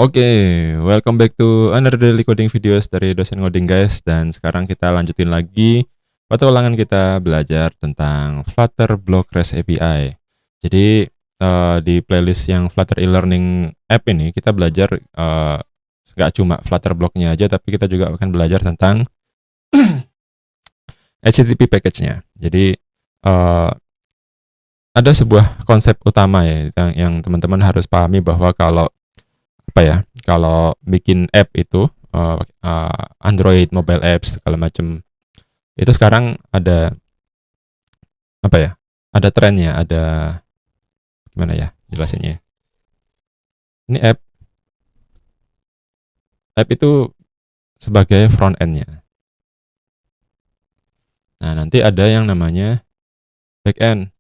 Oke, welcome back to another daily coding videos dari dosen ngoding guys. Dan sekarang kita lanjutin lagi petualangan kita belajar tentang Flutter Block REST API. Jadi di playlist yang Flutter e-learning app ini kita belajar nggak cuma Flutter Block-nya aja, tapi kita juga akan belajar tentang HTTP package-nya. Jadi ada sebuah konsep utama ya yang teman-teman harus pahami, bahwa kalau bikin app itu Android, mobile apps segala macam, itu sekarang ada ada trennya, ada gimana ya jelasinnya. Ini app itu sebagai front end-nya. Nah, nanti ada yang namanya back end.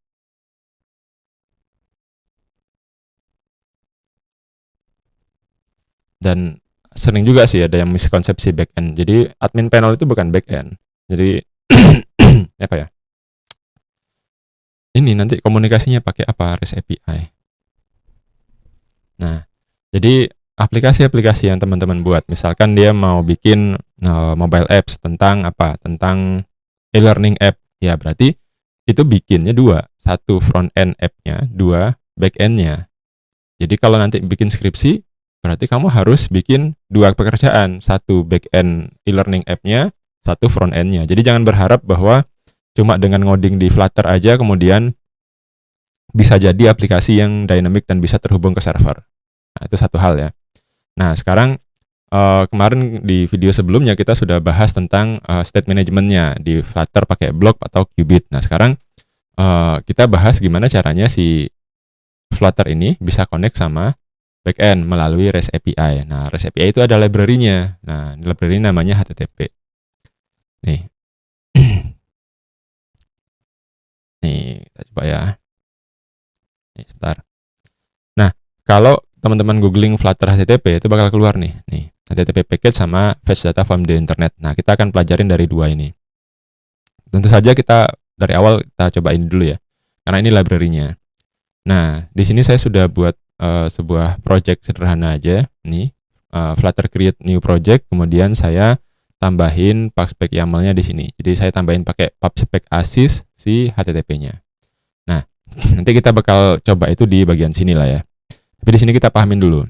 Dan sering juga sih ada yang miskonsepsi back end. Jadi admin panel itu bukan back end. Jadi ini nanti komunikasinya pakai apa? REST API. Nah, jadi aplikasi-aplikasi yang teman-teman buat, misalkan dia mau bikin mobile apps tentang e-learning app, ya berarti itu bikinnya dua, satu front end app-nya, dua back end-nya. Jadi kalau nanti bikin skripsi, berarti kamu harus bikin dua pekerjaan, satu back end e-learning app-nya, satu front end-nya. Jadi jangan berharap bahwa cuma dengan ngoding di Flutter aja kemudian bisa jadi aplikasi yang dynamic dan bisa terhubung ke server. Nah, itu satu hal ya. Nah, sekarang kemarin di video sebelumnya kita sudah bahas tentang state management-nya di Flutter pakai block atau qubit. Nah, sekarang kita bahas gimana caranya si Flutter ini bisa connect sama backend melalui REST API. Nah, REST API itu ada library-nya. Nah, library namanya HTTP. Nih. Nih, kita coba ya. Nih, sebentar. Nah, kalau teman-teman googling Flutter HTTP itu bakal keluar nih HTTP package sama fetch data from the internet. Nah, kita akan pelajarin dari dua ini. Tentu saja kita dari awal kita cobain dulu ya, karena ini library-nya. Nah, di sini saya sudah buat sebuah project sederhana aja nih, Flutter create new project, kemudian saya tambahin pubspec YAML-nya di sini. Jadi saya tambahin pakai pubspec assist si HTTP-nya. Nah, nanti kita bakal coba itu di bagian sini lah ya. Tapi di sini kita pahamin dulu.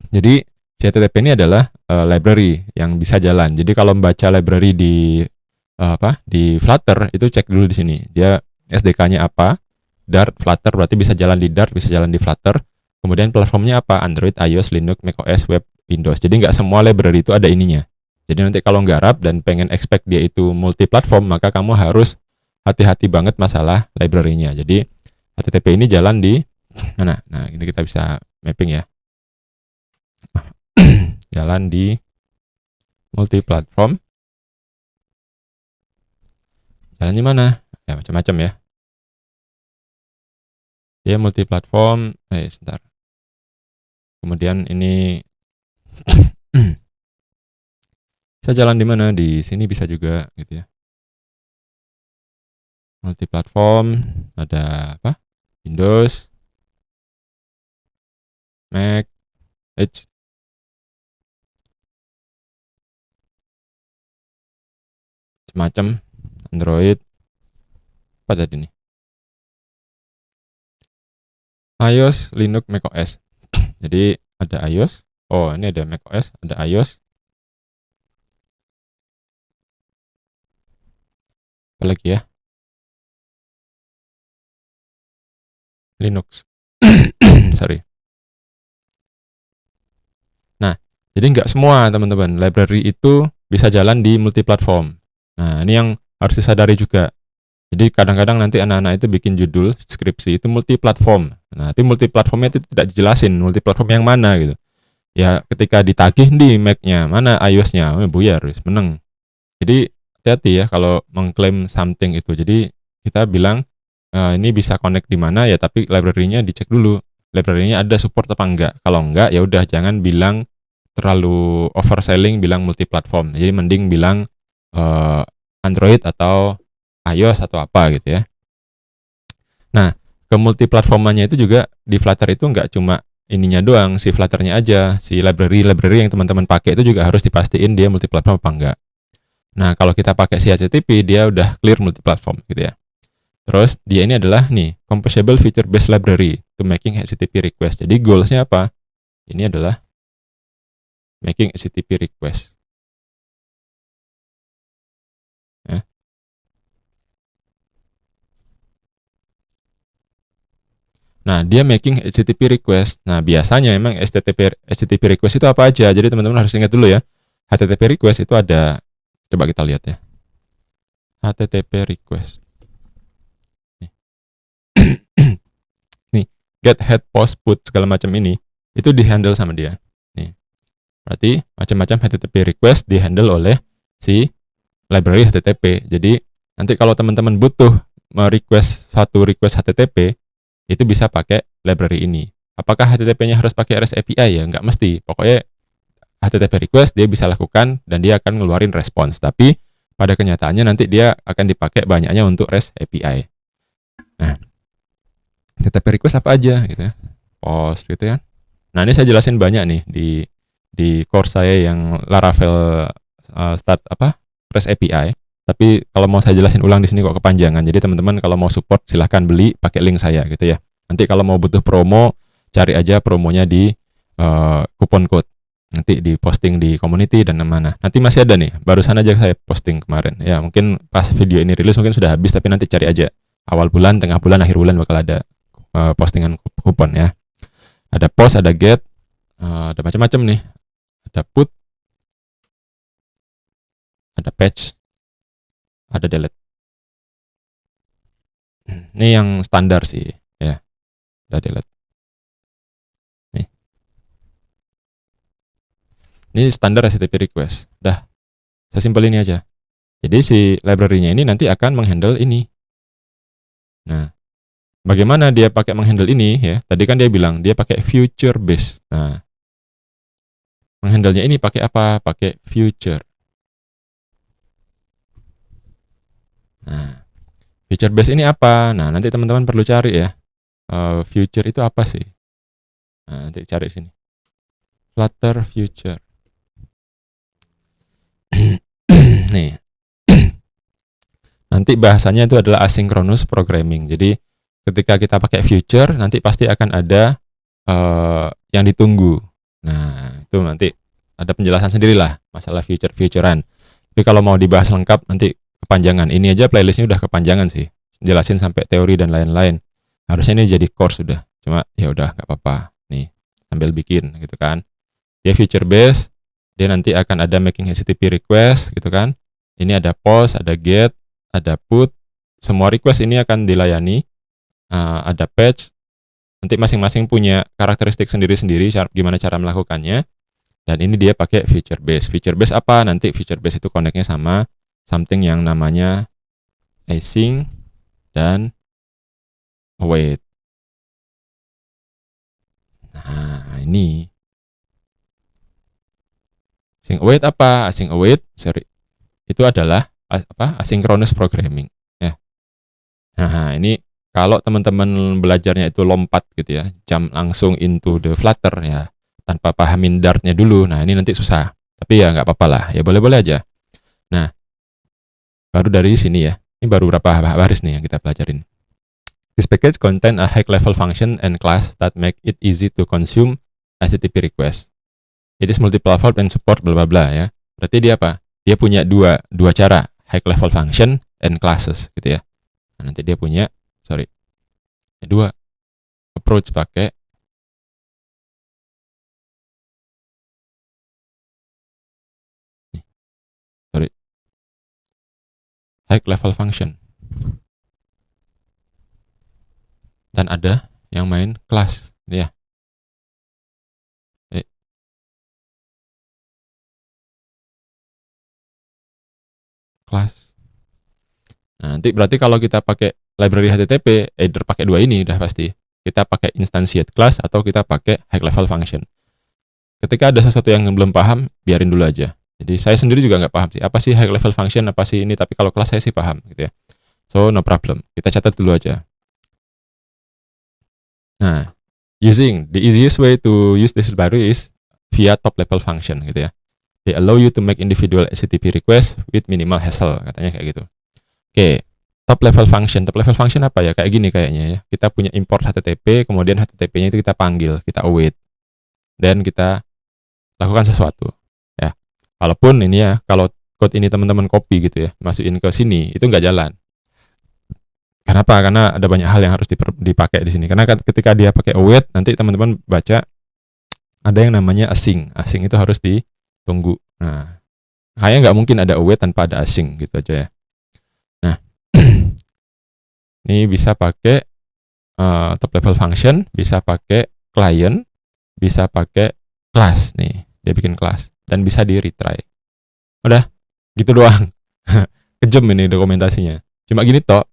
Jadi si HTTP ini adalah library yang bisa jalan. Jadi kalau membaca library di Flutter itu cek dulu di sini. Dia SDK-nya apa? Dart, Flutter, berarti bisa jalan di Dart, bisa jalan di Flutter. Kemudian platformnya apa? Android, iOS, Linux, macOS, web, Windows. Jadi nggak semua library itu ada ininya. Jadi nanti kalau garap dan pengen expect dia itu multi-platform, maka kamu harus hati-hati banget masalah library-nya. Jadi HTTP ini jalan di mana? Nah, ini kita bisa mapping ya. Jalan di multi-platform. Jalannya mana? Ya, macam-macam ya. Dia multi-platform, sebentar. Kemudian ini bisa jalan di mana? Di sini bisa juga gitu ya. Multi-platform, ada apa? Windows, Mac, Edge, semacam Android. Apa tadi nih? iOS, Linux, macOS. Jadi ada iOS. Oh, ini ada macOS, ada iOS. Apa lagi ya? Linux. Sorry. Nah, jadi nggak semua teman-teman library itu bisa jalan di multi-platform. Nah, ini yang harus disadari juga. Jadi kadang-kadang nanti anak-anak itu bikin judul skripsi itu multi-platform. Nah, tapi multi-platformnya itu tidak dijelasin multi-platform yang mana gitu. Ya, ketika ditagih di Mac-nya, mana iOS-nya, buyar, meneng. Jadi hati-hati ya kalau mengklaim something itu. Jadi kita bilang ini bisa connect di mana ya, tapi library-nya dicek dulu. Library-nya ada support apa enggak. Kalau enggak, ya udah jangan bilang terlalu overselling bilang multi-platform. Jadi mending bilang Android atau iOS atau apa gitu ya. Nah, ke multi-platformanya itu juga di Flutter itu nggak cuma ininya doang, si Flutter-nya aja, si library yang teman-teman pakai itu juga harus dipastiin dia multiplatform apa enggak. Nah, kalau kita pakai si HTTP, dia udah clear multiplatform gitu ya. Terus dia ini adalah nih, composable feature based library to making HTTP request. Jadi goals-nya apa? Ini adalah making HTTP request. Ya. Nah, dia making HTTP request. Nah, biasanya memang HTTP request itu apa aja? Jadi teman-teman harus ingat dulu ya. HTTP request itu ada, coba kita lihat ya. HTTP request. Nih, get, head, post, put, segala macam ini, itu di-handle sama dia. Nih. Berarti macam-macam HTTP request di-handle oleh si library HTTP. Jadi, nanti kalau teman-teman butuh request satu request HTTP, itu bisa pakai library ini. Apakah HTTP-nya harus pakai REST API ya? Nggak mesti. Pokoknya HTTP request dia bisa lakukan dan dia akan ngeluarin respons. Tapi pada kenyataannya nanti dia akan dipakai banyaknya untuk REST API. Nah, HTTP request apa aja gitu ya? Post gitu ya. Nah, ini saya jelasin banyak nih di course saya yang Laravel REST API. Tapi kalau mau saya jelasin ulang di sini kok kepanjangan. Jadi teman-teman kalau mau support silahkan beli pakai link saya gitu ya. Nanti kalau mau butuh promo, cari aja promonya di kupon code. Nanti di posting di community dan mana. Nanti masih ada nih, barusan aja saya posting kemarin. Ya mungkin pas video ini rilis mungkin sudah habis, tapi nanti cari aja. Awal bulan, tengah bulan, akhir bulan bakal ada postingan kupon ya. Ada post, ada get, ada macam-macam nih. Ada put, ada patch, ada delete. Ini yang standar sih ya. Ada delete. Ini standar HTTP request. Dah, sesimpel ini aja. Jadi si library-nya ini nanti akan menghandle ini. Nah, bagaimana dia pakai menghandle ini ya? Tadi kan dia bilang dia pakai future base. Nah, menghandle-nya ini pakai apa? Pakai future. Nah, future base ini apa? Nah, nanti teman-teman perlu cari ya. Future itu apa sih? Nah, nanti cari sini. Flutter future. Nih. Nanti bahasanya itu adalah asynchronous programming. Jadi ketika kita pakai future, nanti pasti akan ada yang ditunggu. Nah, itu nanti ada penjelasan sendirilah masalah future-futurean. Tapi kalau mau dibahas lengkap nanti kepanjangan. Ini aja playlistnya udah kepanjangan sih. Jelasin sampai teori dan lain-lain. Harusnya ini jadi course sudah. Cuma ya udah nggak apa-apa. Nih, sambil bikin gitu kan. Dia future based, dia nanti akan ada making HTTP request gitu kan. Ini ada post, ada get, ada put, semua request ini akan dilayani. Ada patch, nanti masing-masing punya karakteristik sendiri-sendiri gimana cara melakukannya. Dan ini dia pakai feature base. Feature base apa? Nanti feature base itu connect-nya sama something yang namanya async dan await. Nah, ini async await apa? Async await, itu adalah asynchronous programming ya. Nah, ini kalau teman-teman belajarnya itu lompat gitu ya, jump langsung into the Flutter ya, tanpa pahamin Dart-nya dulu. Nah, ini nanti susah. Tapi ya nggak apa-apa lah, ya boleh-boleh aja. Nah, baru dari sini ya. Ini baru berapa baris nih yang kita pelajarin. This package contain a high-level function and class that make it easy to consume HTTP request. It is multi-platform and support bla bla bla ya. Berarti dia apa? Dia punya dua cara, high-level function and classes gitu ya. Nah, nanti dia punya dua approach pakai high level function dan ada yang main class ya. Class. Nah, nanti berarti kalau kita pakai library HTTP, either pakai dua ini udah pasti. Kita pakai instantiate class atau kita pakai high level function. Ketika ada sesuatu yang belum paham, biarin dulu aja. Jadi saya sendiri juga nggak paham sih. Apa sih high level function, apa sih ini. Tapi kalau kelas saya sih paham gitu ya. So, no problem. Kita catat dulu aja. Nah, using the easiest way to use this baru is via top level function gitu ya. They allow you to make individual HTTP request with minimal hassle, katanya kayak gitu. Oke, top level function. Top level function apa ya? Kayak gini kayaknya ya. Kita punya import HTTP, kemudian HTTP-nya itu kita panggil, kita await, dan kita lakukan sesuatu. Ya, walaupun ini ya, kalau code ini teman-teman copy gitu ya, masukin ke sini, itu nggak jalan. Kenapa? Karena ada banyak hal yang harus dipakai di sini. Karena ketika dia pakai await, nanti teman-teman baca ada yang namanya async. Async itu harus ditunggu. Nah, kayaknya nggak mungkin ada await tanpa ada async gitu aja ya. Nah, ini bisa pakai top level function, bisa pakai client, bisa pakai class nih. Dia bikin class dan bisa di retry. Udah, gitu doang. Kejam ini dokumentasinya. Cuma gini toh.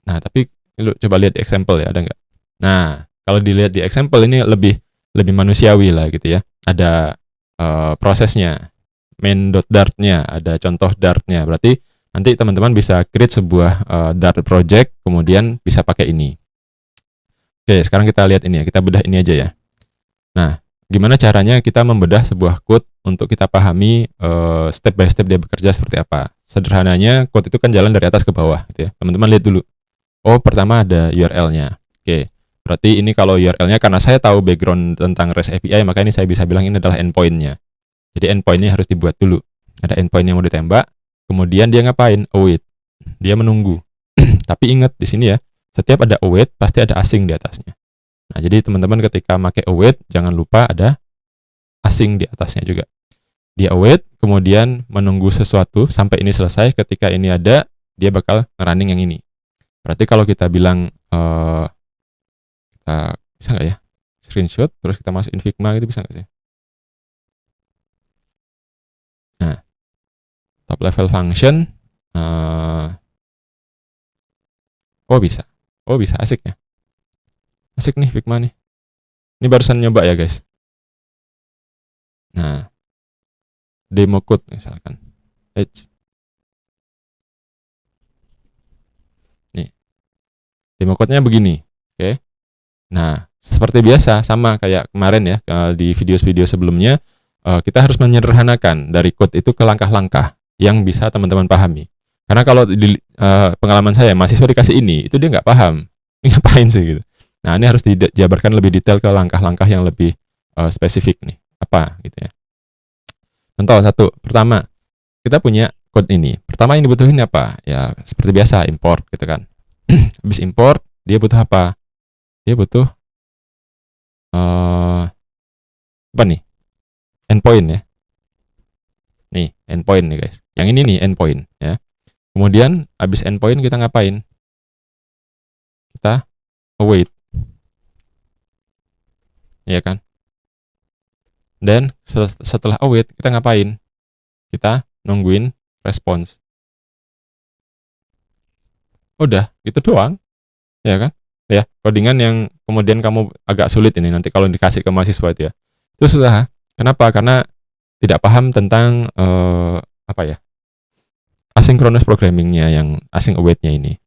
Nah, tapi lu coba lihat di example ya, ada nggak? Nah, kalau dilihat di example ini lebih manusiawi lah gitu ya. Ada prosesnya, main.dart-nya, ada contoh Dart-nya. Berarti nanti teman-teman bisa create sebuah Dart project, kemudian bisa pakai ini. Oke, sekarang kita lihat ini ya, kita bedah ini aja ya. Nah, gimana caranya kita membedah sebuah code untuk kita pahami step by step dia bekerja seperti apa. Sederhananya, code itu kan jalan dari atas ke bawah gitu ya. Teman-teman lihat dulu. Oh, pertama ada URL-nya. Oke, berarti ini kalau URL-nya, karena saya tahu background tentang REST API, maka ini saya bisa bilang ini adalah endpoint-nya. Jadi endpoint-nya harus dibuat dulu. Ada endpoint yang mau ditembak, kemudian dia ngapain? Await. Dia menunggu. Tapi ingat di sini ya, setiap ada await pasti ada async di atasnya. Nah, jadi teman-teman ketika pakai await, jangan lupa ada async di atasnya juga. Dia await, kemudian menunggu sesuatu sampai ini selesai. Ketika ini ada, dia bakal nge-running yang ini. Berarti kalau kita bilang kita bisa nggak ya screenshot terus kita masukin Figma gitu, bisa nggak sih? Nah, top level function, oh bisa asik ya, asik nih Figma nih. Ini barusan nyoba ya guys. Nah, demo code misalkan, nih demo code-nya begini, oke. Nah, seperti biasa, sama kayak kemarin ya, di video-video sebelumnya, kita harus menyederhanakan dari code itu ke langkah-langkah yang bisa teman-teman pahami. Karena kalau di pengalaman saya, mahasiswa dikasih ini, itu dia nggak paham. Ini ngapain sih gitu. Nah, ini harus dijabarkan lebih detail ke langkah-langkah yang lebih spesifik nih. Apa gitu ya. Contoh satu, pertama, kita punya code ini. Pertama yang dibutuhin apa? Ya, seperti biasa, import gitu kan. Habis import, dia butuh apa? Dia butuh apa nih? Endpoint ya. Nih, endpoint nih guys. Yang ini nih endpoint ya. Kemudian habis endpoint kita ngapain? Kita await. Ya kan? Dan setelah await kita ngapain? Kita nungguin response. Udah, gitu doang. Ya kan? Ya, codingan yang kemudian kamu agak sulit ini nanti kalau dikasih ke mahasiswa itu ya. Itu susah. Kenapa? Karena tidak paham tentang apa ya? Asynchronous programmingnya, yang async await-nya ini.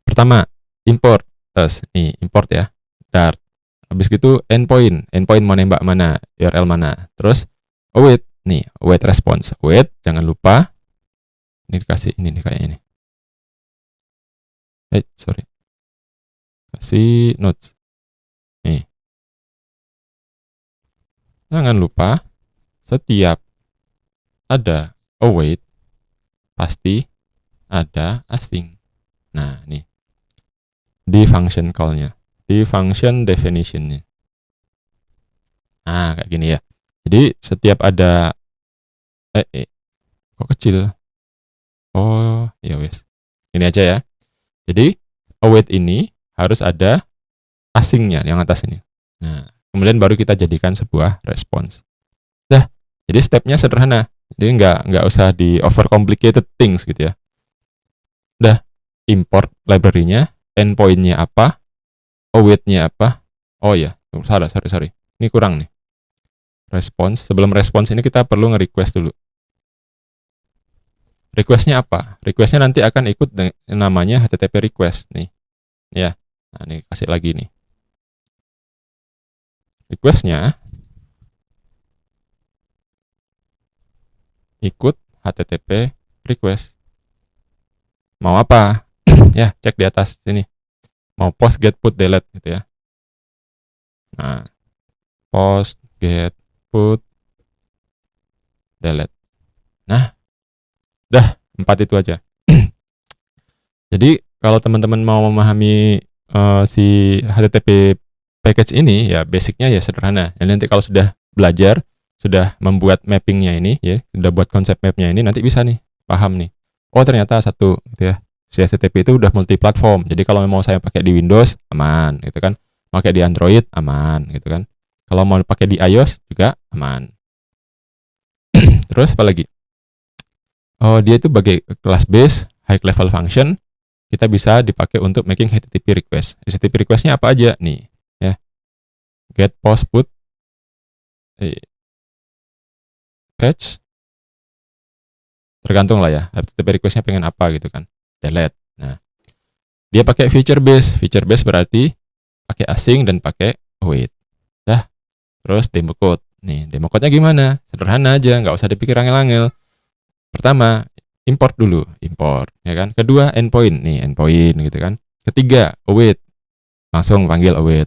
Pertama, import. Terus nih, import ya. Dart. Habis gitu endpoint. Endpoint mau nembak mana? URL mana? Terus await. Nih, await response. Await, jangan lupa. Ini dikasih ini nih kayaknya ini. Sorry. Kasih notes. Nih. Jangan lupa setiap ada await pasti ada async. Nah, nih. Di function call-nya. Di function definition-nya. Nah, kayak gini ya. Jadi setiap ada kok kecil? Oh, ya wes. Ini aja ya. Jadi await ini harus ada async-nya yang atas ini. Nah, kemudian baru kita jadikan sebuah response. Dah, jadi stepnya sederhana. Jadi nggak usah di overcomplicated things gitu ya. Dah, import library-nya, endpoint-nya apa, await-nya apa. Oh ya, sorry. Ini kurang nih. Response. Sebelum response ini kita perlu nge-request dulu. Request-nya apa? Request-nya nanti akan ikut namanya HTTP request nih. Ya. Nah, ini kasih lagi nih. request-nya ikut HTTP request. Mau apa? Ya, cek di atas sini. Mau post, get, put, delete gitu ya. Nah, post, get, put, delete. Nah, dah 4 itu aja. Jadi kalau teman-teman mau memahami si HTTP package ini, ya basicnya ya sederhana. Dan nanti kalau sudah belajar, sudah membuat mappingnya ini, ya sudah buat konsep mapnya ini, nanti bisa nih paham nih. Oh ternyata satu, gitu ya. Si HTTP itu udah multi platform. Jadi kalau mau saya pakai di Windows aman, gitu kan. Pakai di Android aman, gitu kan. Kalau mau pakai di iOS juga aman. Terus apa lagi? Oh dia itu sebagai class base high level function. Kita bisa dipakai untuk making HTTP request. HTTP requestnya apa aja nih, ya? Get, post, put, fetch, tergantung lah ya. HTTP requestnya pengen apa gitu kan. Delete. Nah, dia pakai feature base. Feature base berarti pakai async dan pakai await. Dah. Terus demo code. Nih, demo code-nya gimana? Sederhana aja, nggak usah dipikir angel-angel. Pertama, import dulu, import, ya kan. Kedua, endpoint, nih endpoint gitu kan. Ketiga, await, langsung panggil await.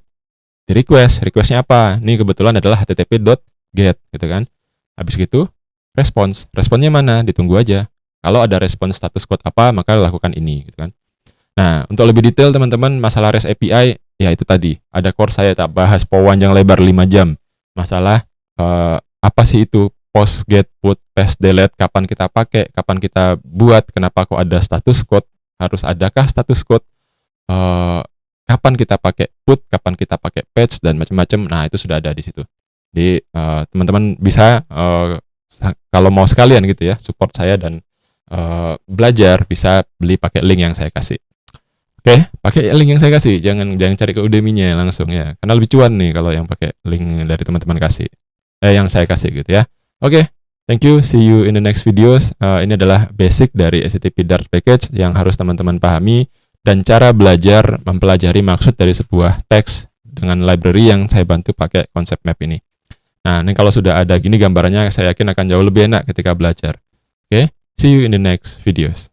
Di request, requestnya apa? Nih kebetulan adalah http.get gitu kan. Habis gitu, response, responnya mana? Ditunggu aja. Kalau ada respons status code apa, maka lakukan ini gitu kan. Nah, untuk lebih detail teman-teman, masalah REST API, ya itu tadi. Ada course saya tak bahas panjang lebar 5 jam. Masalah apa sih itu? Post, get, put, paste, delete, kapan kita pakai, kapan kita buat, kenapa kok ada status code, harus adakah status code, kapan kita pakai put, kapan kita pakai patch, dan macam-macam. Nah, itu sudah ada di situ. Jadi, teman-teman bisa, kalau mau sekalian gitu ya, support saya dan belajar, bisa beli pakai link yang saya kasih. Oke, pakai link yang saya kasih, jangan cari ke Udemy-nya langsung ya, karena lebih cuan nih kalau yang pakai link dari teman-teman kasih, yang saya kasih gitu ya. Oke, thank you, see you in the next videos. Ini adalah basic dari HTTP Dart package yang harus teman-teman pahami dan cara belajar mempelajari maksud dari sebuah teks dengan library yang saya bantu pakai konsep map ini. Nah, ini kalau sudah ada gini gambarannya, saya yakin akan jauh lebih enak ketika belajar. Oke, see you in the next videos.